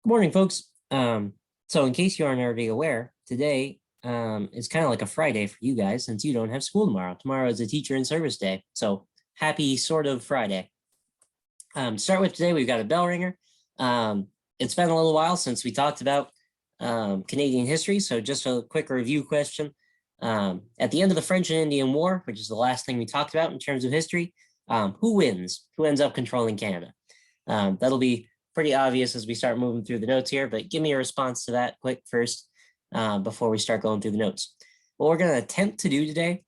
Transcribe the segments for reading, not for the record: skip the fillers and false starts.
Good morning, folks. So in case you aren't already aware, today is kind of like a Friday for you guys since you don't have school tomorrow. Tomorrow is a teacher in service day. So happy sort of Friday. To start with today, we've got a bell ringer. It's been a little while since we talked about Canadian history. So just a quick review question. At the end of the French and Indian War, which is the last thing we talked about in terms of history, who wins? Who ends up controlling Canada? That'll be pretty obvious as we start moving through the notes here, but give me a response to that quick first before we start going through the notes. What we're going to attempt to do today,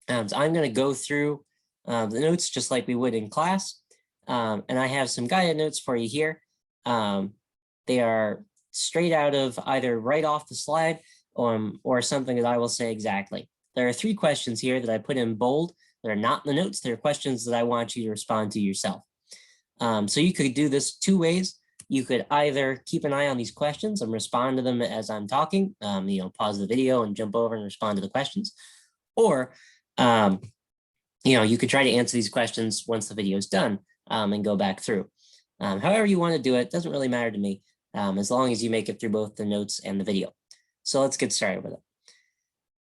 so I'm going to go through the notes just like we would in class, and I have some guided notes for you here. They are straight out of either right off the slide or something that I will say exactly. There are 3 questions here that I put in bold. They're not in the notes. They're questions that I want you to respond to yourself. So you could do this 2 ways. You could either keep an eye on these questions and respond to them as I'm talking, pause the video and jump over and respond to the questions. Or, you could try to answer these questions once the video is done and go back through. However you want to do it, doesn't really matter to me, as long as you make it through both the notes and the video. So let's get started with it.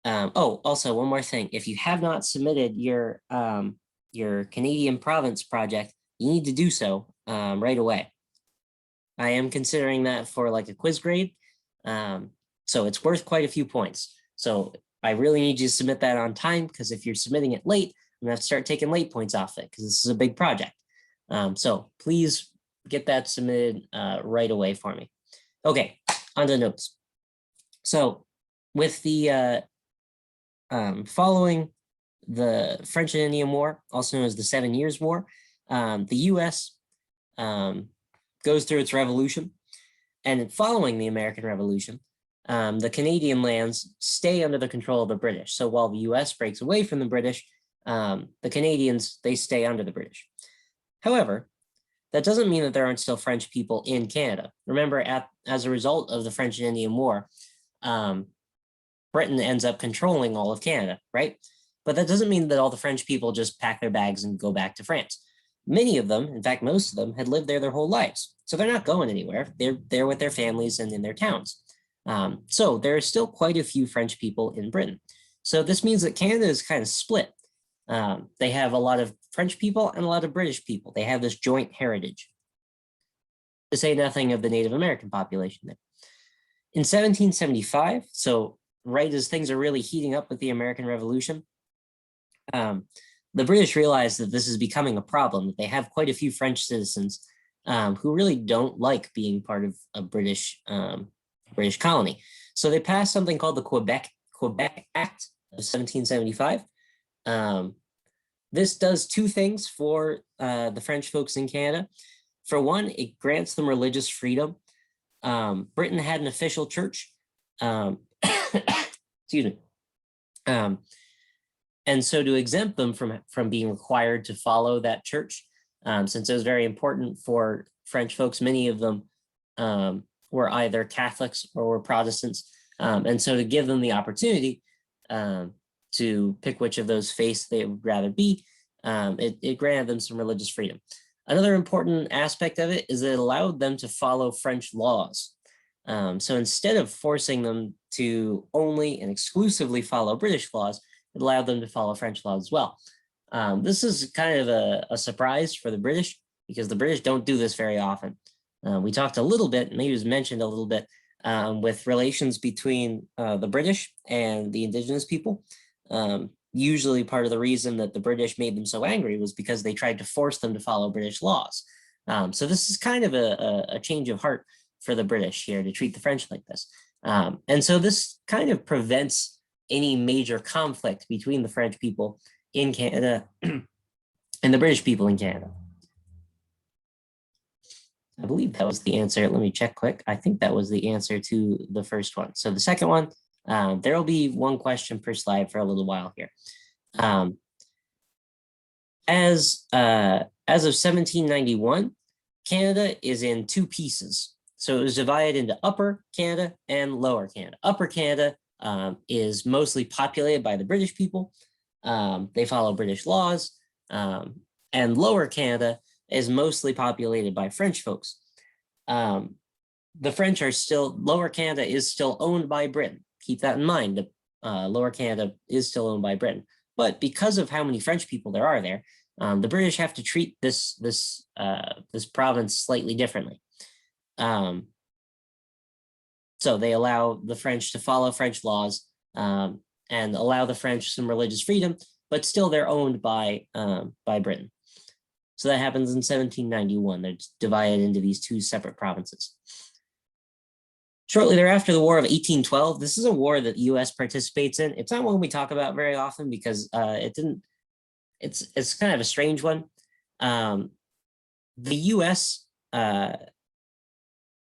Also one more thing. If you have not submitted your Canadian province project, you need to do so right away. I am considering that for like a quiz grade. So it's worth quite a few points. So I really need you to submit that on time, because if you're submitting it late, I'm gonna have to start taking late points off it, because this is a big project. So please get that submitted right away for me. Okay, on to the notes. So with the following the French and Indian War, also known as the 7 Years' War, the U.S. Goes through its revolution, and following the American Revolution, the Canadian lands stay under the control of the British. So while the U.S. breaks away from the British, the Canadians, they stay under the British. However, that doesn't mean that there aren't still French people in Canada. Remember, as a result of the French and Indian War, Britain ends up controlling all of Canada, right? But that doesn't mean that all the French people just pack their bags and go back to France. Many of them, in fact, most of them, had lived there their whole lives. So they're not going anywhere. They're there with their families and in their towns. So there are still quite a few French people in Britain. So this means that Canada is kind of split. They have a lot of French people and a lot of British people. They have this joint heritage, to say nothing of the Native American population there. In 1775, so right as things are really heating up with the American Revolution, the British realized that this is becoming a problem, that they have quite a few French citizens who really don't like being part of a British colony. So they passed something called the Quebec Act of 1775. This does 2 things for the French folks in Canada. For one, it grants them religious freedom. Britain had an official church. Excuse me. And so to exempt them from being required to follow that church, since it was very important for French folks, many of them were either Catholics or were Protestants. And so to give them the opportunity to pick which of those faiths they would rather be, it granted them some religious freedom. Another important aspect of it is that it allowed them to follow French laws. So instead of forcing them to only and exclusively follow British laws, it allowed them to follow French laws as well. This is kind of a surprise for the British, because the British don't do this very often. We talked a little bit, maybe it was mentioned a little bit, with relations between the British and the indigenous people. Usually part of the reason that the British made them so angry was because they tried to force them to follow British laws. So this is kind of a change of heart for the British here to treat the French like this. And so this kind of prevents any major conflict between the French people in Canada and the British people in Canada. I believe that was the answer. Let me check quick. I think that was the answer to the first one. So the second one, there will be 1 question per slide for a little while here. As of 1791, Canada is in 2 pieces. So it was divided into Upper Canada and Lower Canada. Upper Canada is mostly populated by the British people. They follow British laws. And Lower Canada is mostly populated by French folks. the French are still, Lower Canada is still owned by Britain. Keep that in mind, that Lower Canada is still owned by Britain. But because of how many French people there are there, the British have to treat this province slightly differently. So they allow the French to follow French laws and allow the French some religious freedom, but still they're owned by Britain. So that happens in 1791. They're divided into these two separate provinces. Shortly thereafter, the War of 1812. This is a war that the U.S. participates in. It's not one we talk about very often because it's kind of a strange one. The U.S.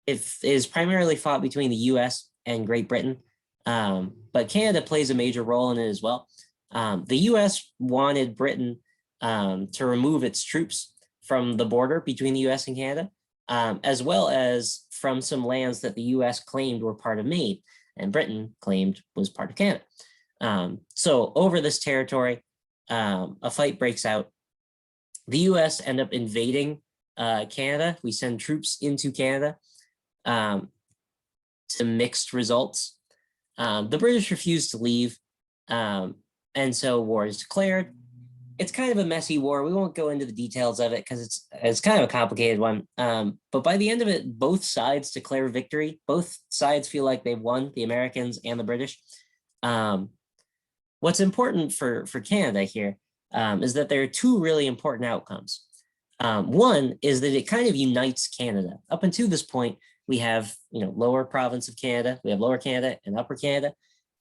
is primarily fought between the U.S. and Great Britain, but Canada plays a major role in it as well. The U.S. wanted Britain to remove its troops from the border between the U.S. and Canada, as well as from some lands that the U.S. claimed were part of Maine and Britain claimed was part of Canada. So over this territory, a fight breaks out. The U.S. end up invading Canada. We send troops into Canada to mixed results. The British refuse to leave, and so war is declared. It's kind of a messy war. We won't go into the details of it because it's kind of a complicated one. But by the end of it, both sides declare victory. Both sides feel like they've won, the Americans and the British. What's important for Canada here is that there are two really important outcomes. One is that it kind of unites Canada. Up until this point, we have lower province of Canada, we have Lower Canada and Upper Canada.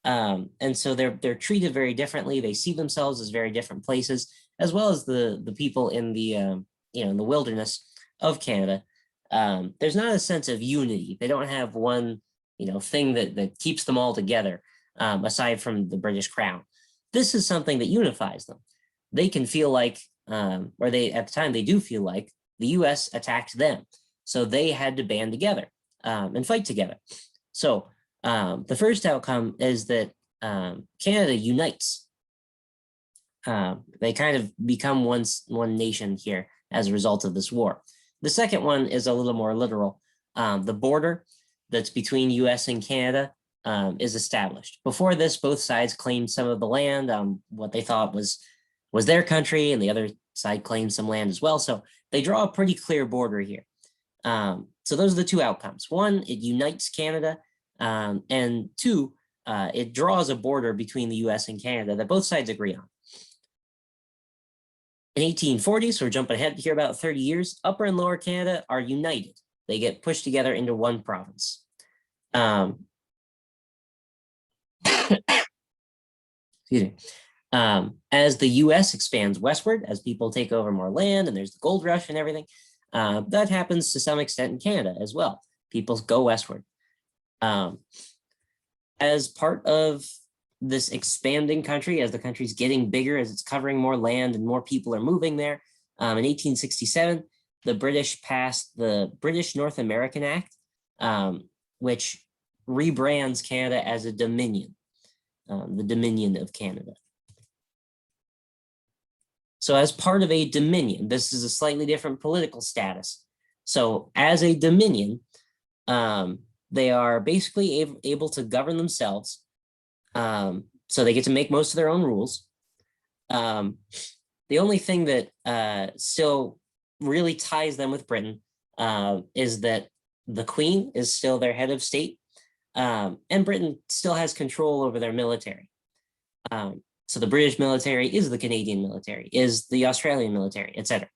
And so they're treated very differently. They see themselves as very different places, as well as the people in the in the wilderness of Canada. There's not a sense of unity. They don't have one thing that keeps them all together, aside from the British Crown. This is something that unifies them. They can feel like, or they at the time they do feel like the U.S. attacked them, so they had to band together and fight together. So the first outcome is that Canada unites. They kind of become one nation here as a result of this war. The second one is a little more literal. The border that's between US and Canada is established. Before this, both sides claimed some of the land, what they thought was their country, and the other side claimed some land as well. So they draw a pretty clear border here. So those are the two outcomes. One, it unites Canada. And two, it draws a border between the US and Canada that both sides agree on. In 1840, so we're jumping ahead here about 30 years, Upper and Lower Canada are united. They get pushed together into one province. Excuse me. As the US expands westward, as people take over more land and there's the gold rush and everything, that happens to some extent in Canada as well. People go westward. As part of this expanding country, as the country's getting bigger, as it's covering more land and more people are moving there, in 1867, the British passed the British North American Act, which rebrands Canada as a dominion, the Dominion of Canada. So as part of a dominion, this is a slightly different political status. So as a dominion, they are basically able to govern themselves. So they get to make most of their own rules. The only thing that still really ties them with Britain is that the Queen is still their head of state, and Britain still has control over their military. So the British military is the Canadian military, is the Australian military, etc.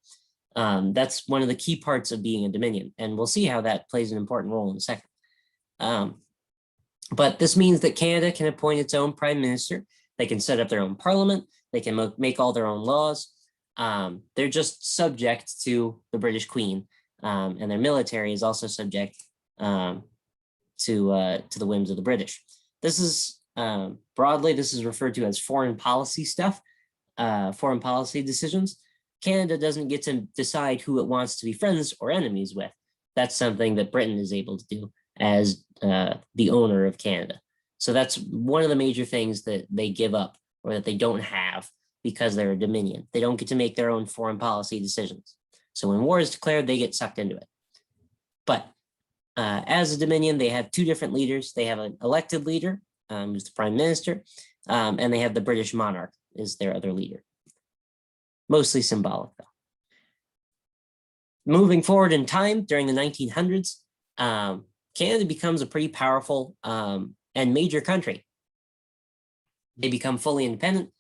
That's one of the key parts of being a dominion, and we'll see how that plays an important role in a second. But this means that Canada can appoint its own prime minister. They can set up their own parliament. They can make all their own laws. They're just subject to the British Queen, and their military is also subject to the whims of the British. This is broadly, this is referred to as foreign policy stuff, foreign policy decisions. Canada doesn't get to decide who it wants to be friends or enemies with. That's something that Britain is able to do as the owner of Canada. So that's one of the major things that they give up, or that they don't have, because they're a dominion. They don't get to make their own foreign policy decisions. So when war is declared, they get sucked into it. But As a Dominion, they have two different leaders. They have an elected leader, who's the prime minister, and they have the British monarch is their other leader. Mostly symbolic, though. Moving forward in time, during the 1900s, Canada becomes a pretty powerful and major country. They become fully independent,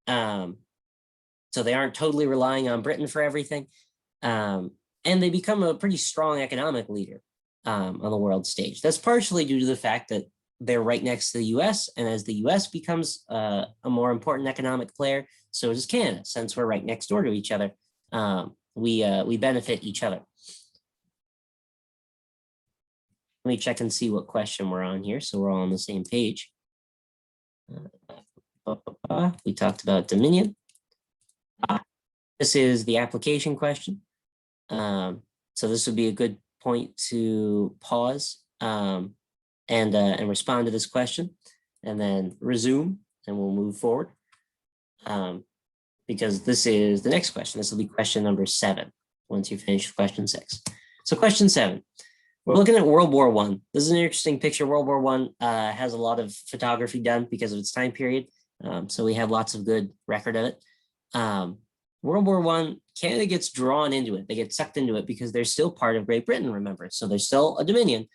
so they aren't totally relying on Britain for everything, and they become a pretty strong economic leader on the world stage. That's partially due to the fact that they're right next to the US, and as the US becomes a more important economic player, so does Canada. Since we're right next door to each other, we benefit each other. Let me check and see what question we're on here, so we're all on the same page. We talked about Dominion. This is the application question. So this would be a good point to pause and respond to this question, and then resume, and we'll move forward. Because this is the next question. This will be question number 7, once you finish question 6. So question 7, we're looking at World War I. This is an interesting picture. World War I has a lot of photography done because of its time period. So we have lots of good record of it. World War I, Canada gets drawn into it. They get sucked into it because they're still part of Great Britain, remember. So they're still a Dominion.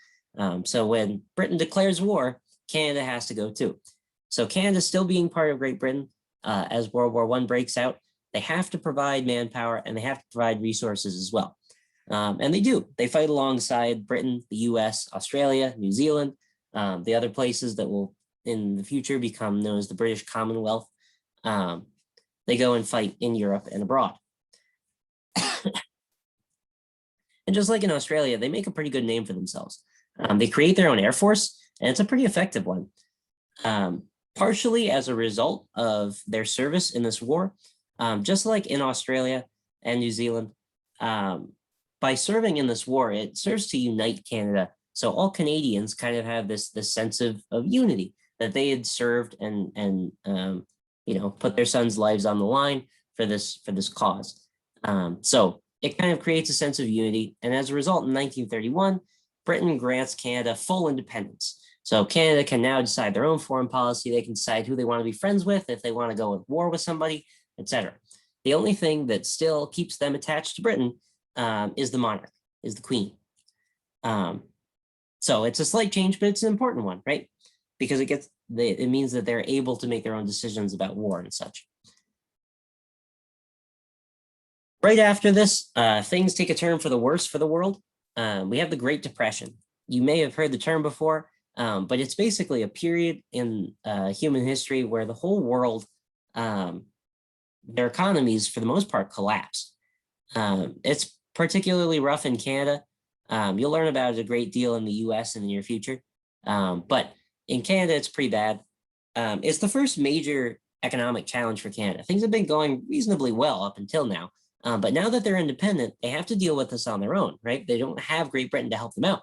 So when Britain declares war, Canada has to go too. So Canada still being part of Great Britain, as World War I breaks out, they have to provide manpower and they have to provide resources as well. And they do. They fight alongside Britain, the US, Australia, New Zealand, the other places that will in the future become known as the British Commonwealth. They go and fight in Europe and abroad. And just like in Australia, they make a pretty good name for themselves. They create their own air force, and it's a pretty effective one. Partially as a result of their service in this war, just like in Australia and New Zealand, by serving in this war, it serves to unite Canada. So all Canadians kind of have this sense of unity, that they had served and put their sons' lives on the line for this cause. So it kind of creates a sense of unity. And as a result, in 1931, Britain grants Canada full independence. So Canada can now decide their own foreign policy. They can decide who they want to be friends with, if they want to go to war with somebody, etc. The only thing that still keeps them attached to Britain is the monarch, is the queen. So it's a slight change, but it's an important one, right? Because it means that they're able to make their own decisions about war and such. Right after this, things take a turn for the worse for the world. We have the Great Depression. You may have heard the term before, but it's basically a period in human history where the whole world, their economies, for the most part, collapsed. It's particularly rough in Canada. You'll learn about it a great deal in the US in the near future. But in Canada, it's pretty bad. It's the first major economic challenge for Canada. Things have been going reasonably well up until now. But now that they're independent, they have to deal with this on their own, right? They don't have Great Britain to help them out.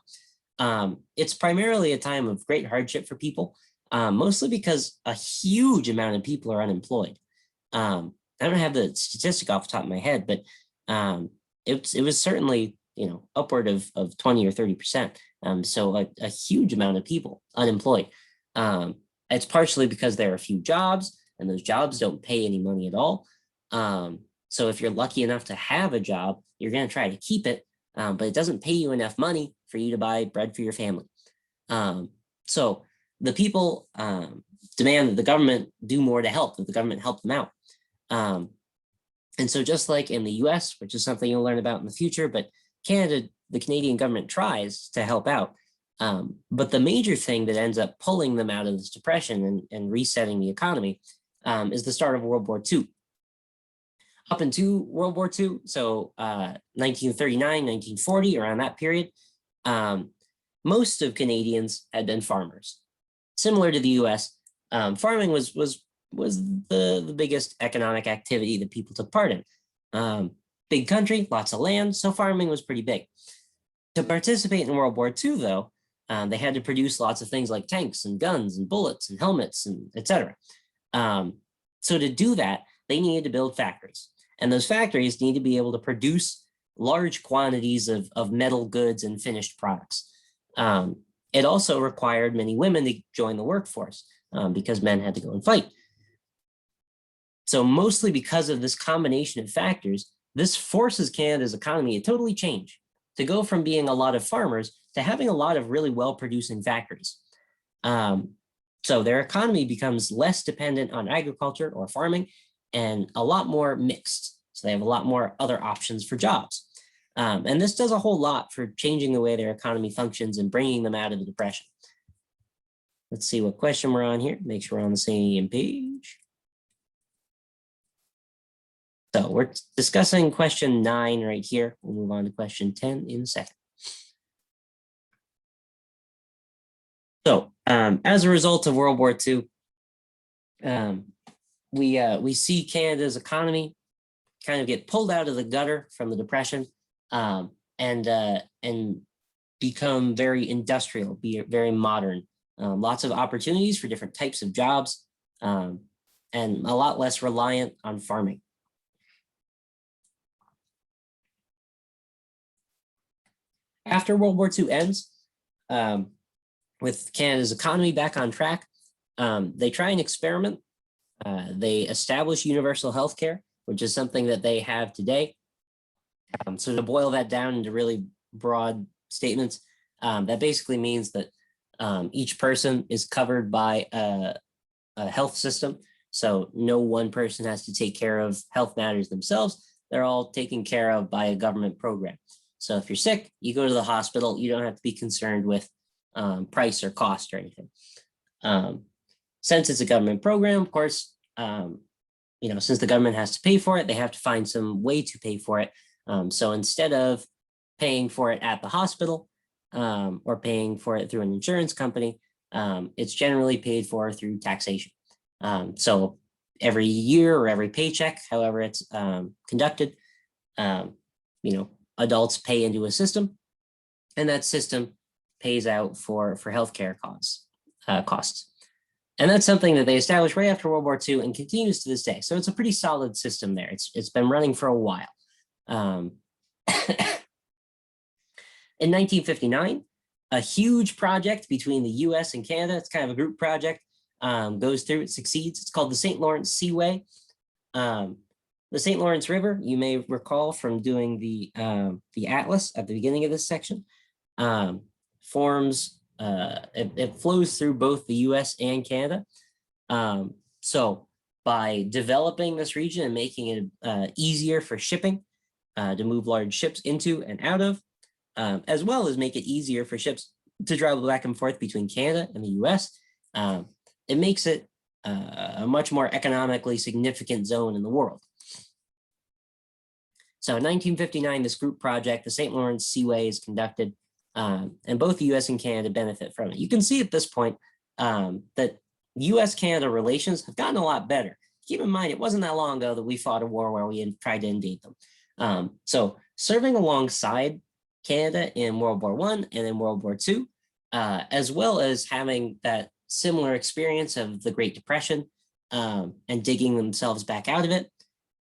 It's primarily a time of great hardship for people, mostly because a huge amount of people are unemployed. I don't have the statistic off the top of my head, but it was certainly, upward of 20 or 30%. So a huge amount of people unemployed. It's partially because there are a few jobs, and those jobs don't pay any money at all. So if you're lucky enough to have a job, you're going to try to keep it, but it doesn't pay you enough money for you to buy bread for your family. So the people demand that the government do more to help, that the government help them out. And so just like in the US, which is something you'll learn about in the future, but Canada, the Canadian government tries to help out. But the major thing that ends up pulling them out of this depression and resetting the economy is the start of World War II. Up into World War II, so 1939, 1940, around that period, most of Canadians had been farmers. Similar to the US, farming was the biggest economic activity that people took part in. Big country, lots of land, so farming was pretty big. To participate in World War II, though, they had to produce lots of things like tanks and guns and bullets and helmets and etc. So to do that, they needed to build factories. And those factories need to be able to produce large quantities of metal goods and finished products. It also required many women to join the workforce because men had to go and fight. So mostly because of this combination of factors, this forces Canada's economy to totally change, to go from being a lot of farmers to having a lot of really well-producing factories. So their economy becomes less dependent on agriculture or farming and a lot more mixed. So they have a lot more other options for jobs. And this does a whole lot for changing the way their economy functions and bringing them out of the depression. Let's see what question we're on here. Make sure we're on the same page. So we're discussing question 9 right here. We'll move on to question 10 in a second. So as a result of World War II, we see Canada's economy kind of get pulled out of the gutter from the Depression and become very industrial, be very modern. Lots of opportunities for different types of jobs and a lot less reliant on farming. After World War II ends, with Canada's economy back on track, they try and experiment. They establish universal health care, which is something that they have today. So to boil that down into really broad statements, that basically means that each person is covered by a health system. So no one person has to take care of health matters themselves. They're all taken care of by a government program. So if you're sick, you go to the hospital, you don't have to be concerned with price or cost or anything. Since it's a government program, of course, since the government has to pay for it, they have to find some way to pay for it. So instead of paying for it at the hospital or paying for it through an insurance company, it's generally paid for through taxation. So every year or every paycheck, however it's conducted, adults pay into a system, and that system pays out for healthcare costs. And that's something that they established right after World War II and continues to this day. So it's a pretty solid system there. It's been running for a while. In 1959, a huge project between the US and Canada, it's kind of a group project, goes through, it succeeds. It's called the St. Lawrence Seaway. The St. Lawrence River, you may recall from doing the atlas at the beginning of this section, forms, it flows through both the US and Canada. So by developing this region and making it easier for shipping to move large ships into and out of, as well as make it easier for ships to travel back and forth between Canada and the US, it makes it a much more economically significant zone in the world. So in 1959, this group project, the St. Lawrence Seaway, is conducted, and both the US and Canada benefit from it. You can see at this point that US-Canada relations have gotten a lot better. Keep in mind, it wasn't that long ago that we fought a war where we tried to invade them. So serving alongside Canada in World War I and in World War II, as well as having that similar experience of the Great Depression and digging themselves back out of it,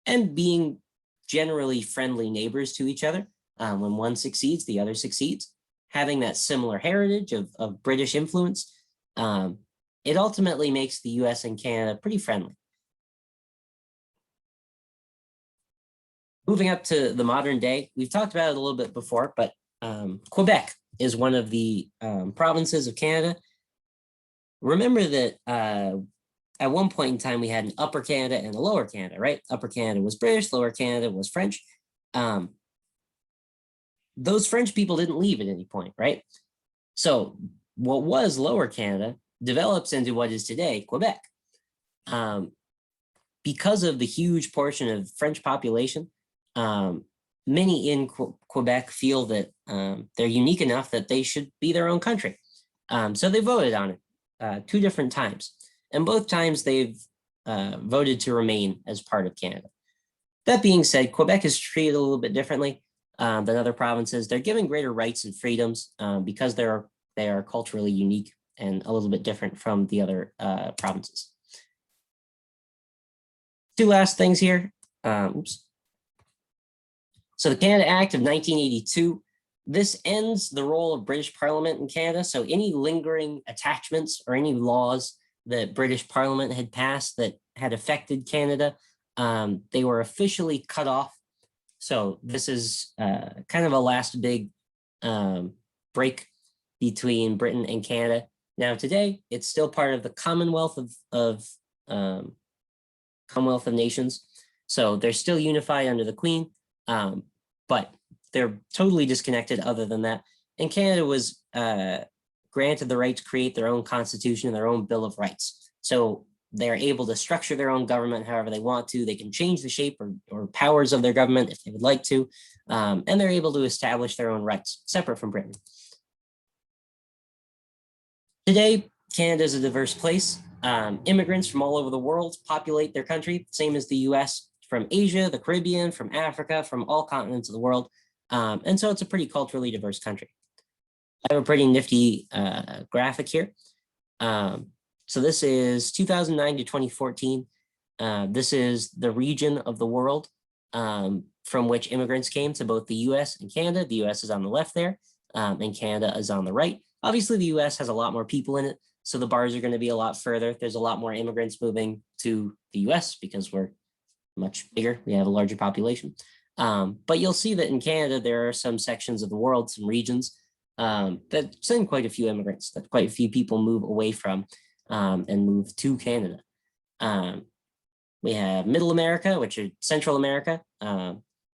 and being generally friendly neighbors to each other. When one succeeds, the other succeeds. Having that similar heritage of British influence, it ultimately makes the US and Canada pretty friendly. Moving up to the modern day, we've talked about it a little bit before, but Quebec is one of the provinces of Canada. Remember that at one point in time, we had an Upper Canada and a Lower Canada, right? Upper Canada was British, Lower Canada was French. Those French people didn't leave at any point, right? So what was Lower Canada develops into what is today Quebec. Because of the huge portion of French population, many in Quebec feel that they're unique enough that they should be their own country. So they voted on it 2 different times. And both times they've voted to remain as part of Canada. That being said, Quebec is treated a little bit differently than other provinces. They're given greater rights and freedoms because they are culturally unique and a little bit different from the other provinces. 2 last things here. So the Canada Act of 1982 this ends the role of British Parliament in Canada. So any lingering attachments or any laws that British Parliament had passed that had affected Canada, they were officially cut off. So this is kind of a last big break between Britain and Canada. Now today, it's still part of the Commonwealth of Commonwealth of Nations. So they're still unified under the Queen, but they're totally disconnected other than that. And Canada was granted the right to create their own constitution and their own Bill of Rights. So they're able to structure their own government however they want to. They can change the shape or powers of their government if they would like to. And they're able to establish their own rights, separate from Britain. Today, Canada is a diverse place. Immigrants from all over the world populate their country, same as the US, from Asia, the Caribbean, from Africa, from all continents of the world. And so it's a pretty culturally diverse country. I have a pretty nifty graphic here. So this is 2009 to 2014. This is the region of the world from which immigrants came to both the US and Canada. The US is on the left there, and Canada is on the right. Obviously, the US has a lot more people in it, so the bars are going to be a lot further. There's a lot more immigrants moving to the US because we're much bigger. We have a larger population. But you'll see that in Canada, there are some sections of the world, some regions that send quite a few immigrants, that quite a few people move away from and move to Canada. We have Middle America, which are Central America,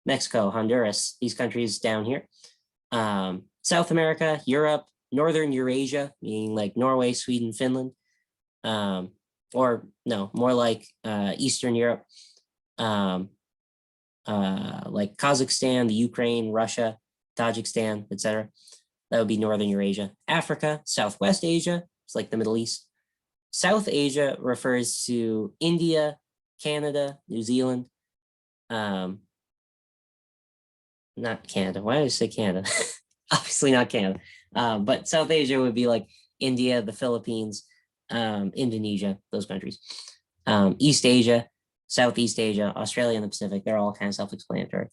Mexico, Honduras, these countries down here. South America, Europe, Northern Eurasia, meaning like Norway, Sweden, Finland, or no, more like Eastern Europe, like Kazakhstan, the Ukraine, Russia, Tajikistan, etc. That would be Northern Eurasia. Africa, Southwest Asia, it's like the Middle East. South Asia refers to India, Canada, New Zealand. Not Canada. Why did I say Canada? Obviously not Canada. But South Asia would be like India, the Philippines, Indonesia, those countries. East Asia, Southeast Asia, Australia, and the Pacific, they're all kind of self-explanatory.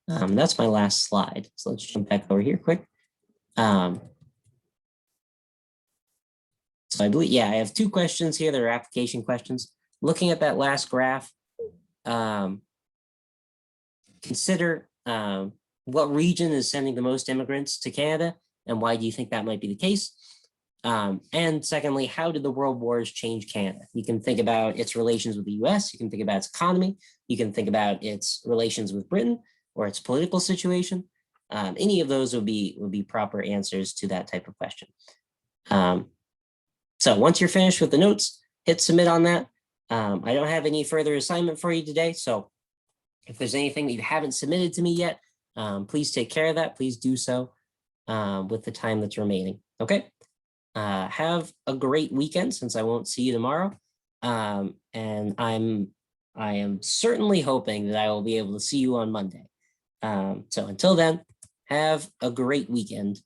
That's my last slide. So let's jump back over here quick. So I believe, yeah, I have two questions here that are application questions. Looking at that last graph, consider what region is sending the most immigrants to Canada, and why do you think that might be the case? And secondly, how did the world wars change Canada? You can think about its relations with the US, you can think about its economy, you can think about its relations with Britain or its political situation. Any of those would be proper answers to that type of question. So once you're finished with the notes, hit submit on that. I don't have any further assignment for you today, so if there's anything that you haven't submitted to me yet, please take care of that. Please do so with the time that's remaining. Okay. Have a great weekend, since I won't see you tomorrow. And I am certainly hoping that I will be able to see you on Monday. So until then, have a great weekend.